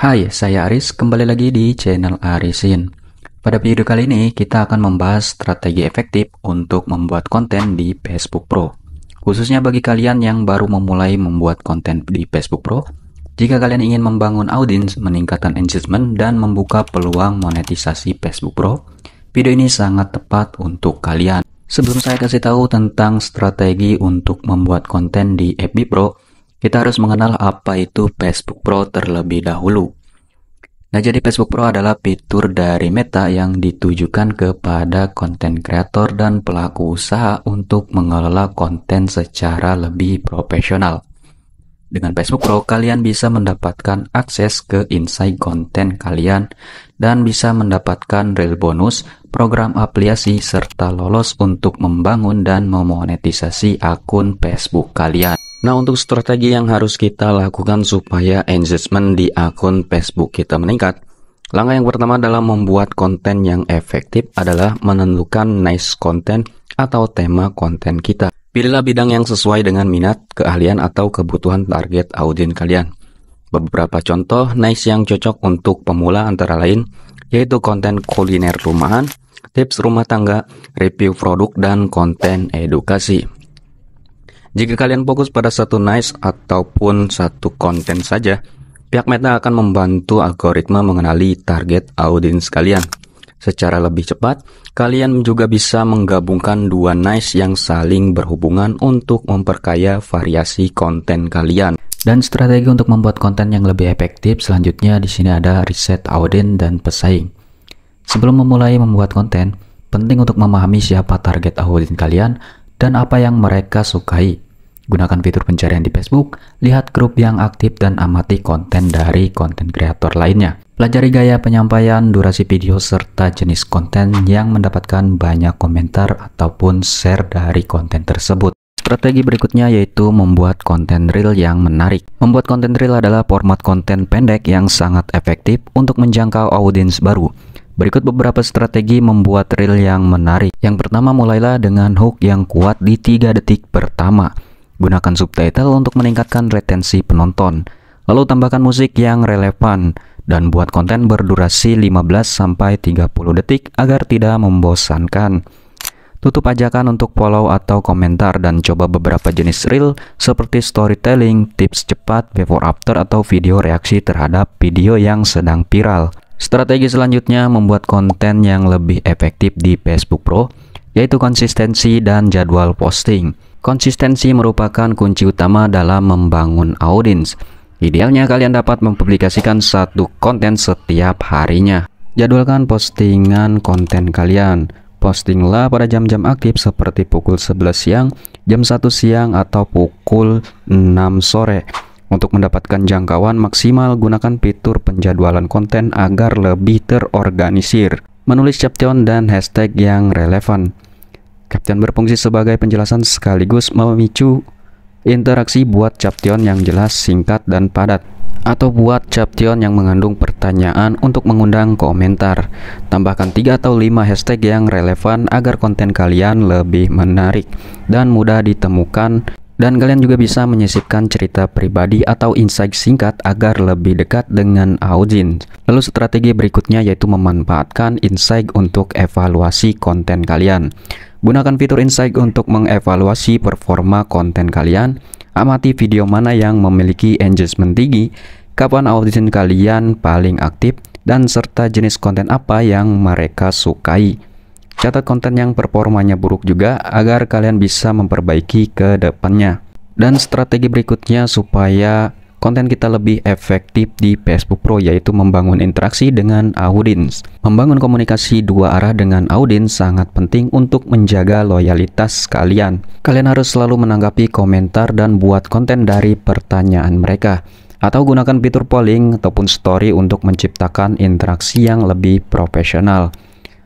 Hai, saya Aris, kembali lagi di channel Arisin. Pada video kali ini, kita akan membahas strategi efektif untuk membuat konten di Facebook Pro. Khususnya bagi kalian yang baru memulai membuat konten di Facebook Pro, jika kalian ingin membangun audiens, meningkatkan engagement, dan membuka peluang monetisasi Facebook Pro, video ini sangat tepat untuk kalian. Sebelum saya kasih tahu tentang strategi untuk membuat konten di FB Pro, kita harus mengenal apa itu Facebook Pro terlebih dahulu. Nah, jadi Facebook Pro adalah fitur dari Meta yang ditujukan kepada konten kreator dan pelaku usaha untuk mengelola konten secara lebih profesional. Dengan Facebook Pro, kalian bisa mendapatkan akses ke insight konten kalian dan bisa mendapatkan reel bonus, program afiliasi, serta lolos untuk membangun dan memonetisasi akun Facebook kalian. Nah, untuk strategi yang harus kita lakukan supaya engagement di akun Facebook kita meningkat, langkah yang pertama dalam membuat konten yang efektif adalah menentukan niche konten atau tema konten kita. Pilihlah bidang yang sesuai dengan minat, keahlian, atau kebutuhan target audiens kalian. Beberapa contoh niche yang cocok untuk pemula antara lain, yaitu konten kuliner rumahan, tips rumah tangga, review produk, dan konten edukasi. Jika kalian fokus pada satu niche ataupun satu konten saja, pihak Meta akan membantu algoritma mengenali target audiens kalian. Secara lebih cepat, kalian juga bisa menggabungkan dua niche yang saling berhubungan untuk memperkaya variasi konten kalian. Dan strategi untuk membuat konten yang lebih efektif selanjutnya di sini ada riset audiens dan pesaing. Sebelum memulai membuat konten, penting untuk memahami siapa target audiens kalian dan apa yang mereka sukai. Gunakan fitur pencarian di Facebook, lihat grup yang aktif dan amati konten dari konten kreator lainnya. Pelajari gaya penyampaian, durasi video, serta jenis konten yang mendapatkan banyak komentar ataupun share dari konten tersebut. Strategi berikutnya yaitu membuat konten reel yang menarik. Membuat konten reel adalah format konten pendek yang sangat efektif untuk menjangkau audiens baru. Berikut beberapa strategi membuat reel yang menarik. Yang pertama, mulailah dengan hook yang kuat di 3 detik pertama. Gunakan subtitle untuk meningkatkan retensi penonton. Lalu tambahkan musik yang relevan dan buat konten berdurasi 15-30 detik agar tidak membosankan. Tutup ajakan untuk follow atau komentar dan coba beberapa jenis reel seperti storytelling, tips cepat, before after, atau video reaksi terhadap video yang sedang viral. Strategi selanjutnya membuat konten yang lebih efektif di Facebook Pro, yaitu konsistensi dan jadwal posting. Konsistensi merupakan kunci utama dalam membangun audiens. Idealnya kalian dapat mempublikasikan satu konten setiap harinya. Jadwalkan postingan konten kalian. Postinglah pada jam-jam aktif seperti pukul 11 siang, jam 1 siang, atau pukul 6 sore. Untuk mendapatkan jangkauan maksimal, gunakan fitur penjadwalan konten agar lebih terorganisir. Menulis caption dan hashtag yang relevan. Caption berfungsi sebagai penjelasan sekaligus memicu interaksi. Buat caption yang jelas, singkat, dan padat. Atau buat caption yang mengandung pertanyaan untuk mengundang komentar. Tambahkan 3 atau 5 hashtag yang relevan agar konten kalian lebih menarik dan mudah ditemukan. Dan kalian juga bisa menyisipkan cerita pribadi atau insight singkat agar lebih dekat dengan audiens. Lalu strategi berikutnya yaitu memanfaatkan insight untuk evaluasi konten kalian. Gunakan fitur insight untuk mengevaluasi performa konten kalian. Amati video mana yang memiliki engagement tinggi, kapan audiens kalian paling aktif, dan serta jenis konten apa yang mereka sukai. Catat konten yang performanya buruk juga agar kalian bisa memperbaiki ke depannya. Dan strategi berikutnya supaya konten kita lebih efektif di Facebook Pro yaitu membangun interaksi dengan audiens. Membangun komunikasi dua arah dengan audiens sangat penting untuk menjaga loyalitas kalian. Kalian harus selalu menanggapi komentar dan buat konten dari pertanyaan mereka. Atau gunakan fitur polling ataupun story untuk menciptakan interaksi yang lebih profesional.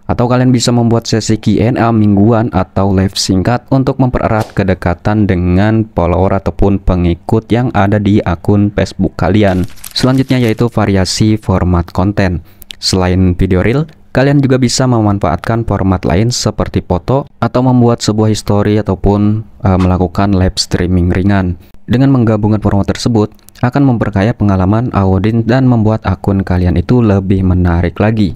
Atau kalian bisa membuat sesi Q&A mingguan atau live singkat untuk mempererat kedekatan dengan follower ataupun pengikut yang ada di akun Facebook kalian. Selanjutnya yaitu variasi format konten. Selain video reel, kalian juga bisa memanfaatkan format lain seperti foto atau membuat sebuah history ataupun melakukan live streaming ringan. Dengan menggabungkan format tersebut, akan memperkaya pengalaman audiens dan membuat akun kalian itu lebih menarik lagi.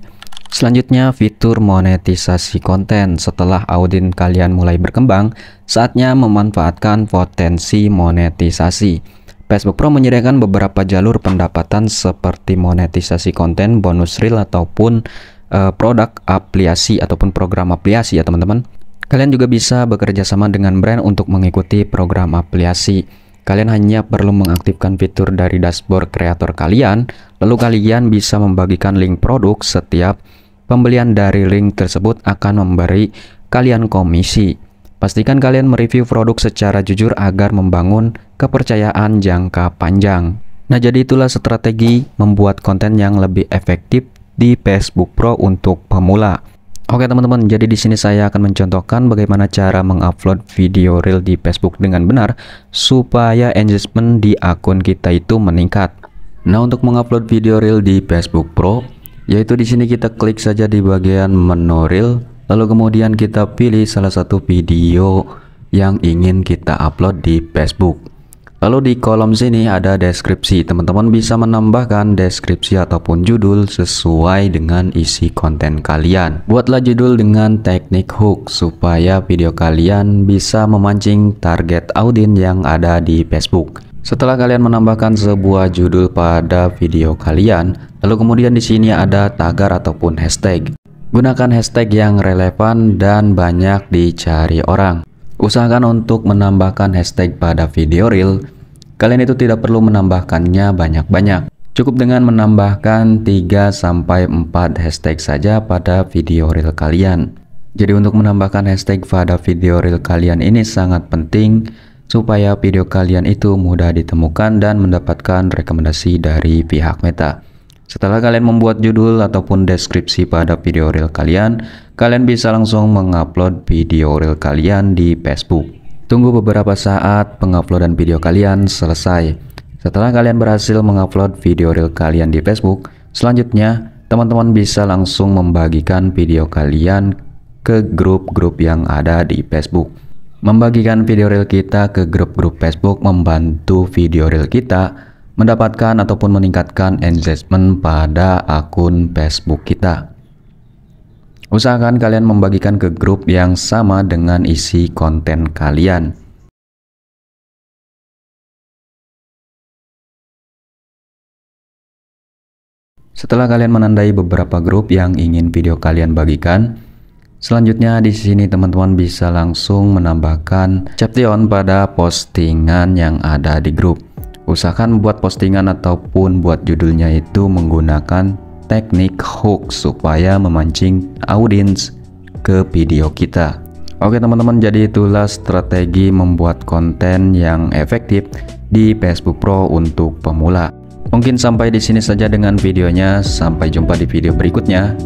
Selanjutnya, fitur monetisasi konten. Setelah audiens kalian mulai berkembang, saatnya memanfaatkan potensi monetisasi. Facebook Pro menyediakan beberapa jalur pendapatan seperti monetisasi konten, bonus reel, ataupun produk afiliasi ataupun program afiliasi ya teman-teman. Kalian juga bisa bekerja sama dengan brand untuk mengikuti program afiliasi. Kalian hanya perlu mengaktifkan fitur dari dashboard kreator kalian, lalu kalian bisa membagikan link produk. Setiap pembelian dari link tersebut akan memberi kalian komisi. Pastikan kalian mereview produk secara jujur agar membangun kepercayaan jangka panjang. Nah, jadi itulah strategi membuat konten yang lebih efektif di Facebook Pro untuk pemula. Oke teman-teman, jadi di sini saya akan mencontohkan bagaimana cara mengupload video reel di Facebook dengan benar supaya engagement di akun kita itu meningkat. Nah, untuk mengupload video reel di Facebook Pro, yaitu di sini kita klik saja di bagian menu reel, lalu kemudian kita pilih salah satu video yang ingin kita upload di Facebook. Lalu di kolom sini ada deskripsi. Teman-teman bisa menambahkan deskripsi ataupun judul sesuai dengan isi konten kalian. Buatlah judul dengan teknik hook supaya video kalian bisa memancing target audiens yang ada di Facebook. Setelah kalian menambahkan sebuah judul pada video kalian, lalu kemudian di sini ada tagar ataupun hashtag. Gunakan hashtag yang relevan dan banyak dicari orang. Usahakan untuk menambahkan hashtag pada video reel. Kalian itu tidak perlu menambahkannya banyak-banyak. Cukup dengan menambahkan 3-4 hashtag saja pada video reel kalian. Jadi untuk menambahkan hashtag pada video reel kalian ini sangat penting supaya video kalian itu mudah ditemukan dan mendapatkan rekomendasi dari pihak Meta. Setelah kalian membuat judul ataupun deskripsi pada video reel kalian, kalian bisa langsung mengupload video reel kalian di Facebook. Tunggu beberapa saat penguploadan video kalian selesai. Setelah kalian berhasil mengupload video reel kalian di Facebook, selanjutnya teman-teman bisa langsung membagikan video kalian ke grup-grup yang ada di Facebook. Membagikan video reel kita ke grup-grup Facebook membantu video reel kita mendapatkan ataupun meningkatkan engagement pada akun Facebook kita. Usahakan kalian membagikan ke grup yang sama dengan isi konten kalian. Setelah kalian menandai beberapa grup yang ingin video kalian bagikan, selanjutnya di sini teman-teman bisa langsung menambahkan caption pada postingan yang ada di grup. Usahakan buat postingan ataupun buat judulnya itu menggunakan teknik hook supaya memancing audiens ke video kita. Oke teman-teman, jadi itulah strategi membuat konten yang efektif di Facebook Pro untuk pemula. Mungkin sampai di sini saja dengan videonya. Sampai jumpa di video berikutnya.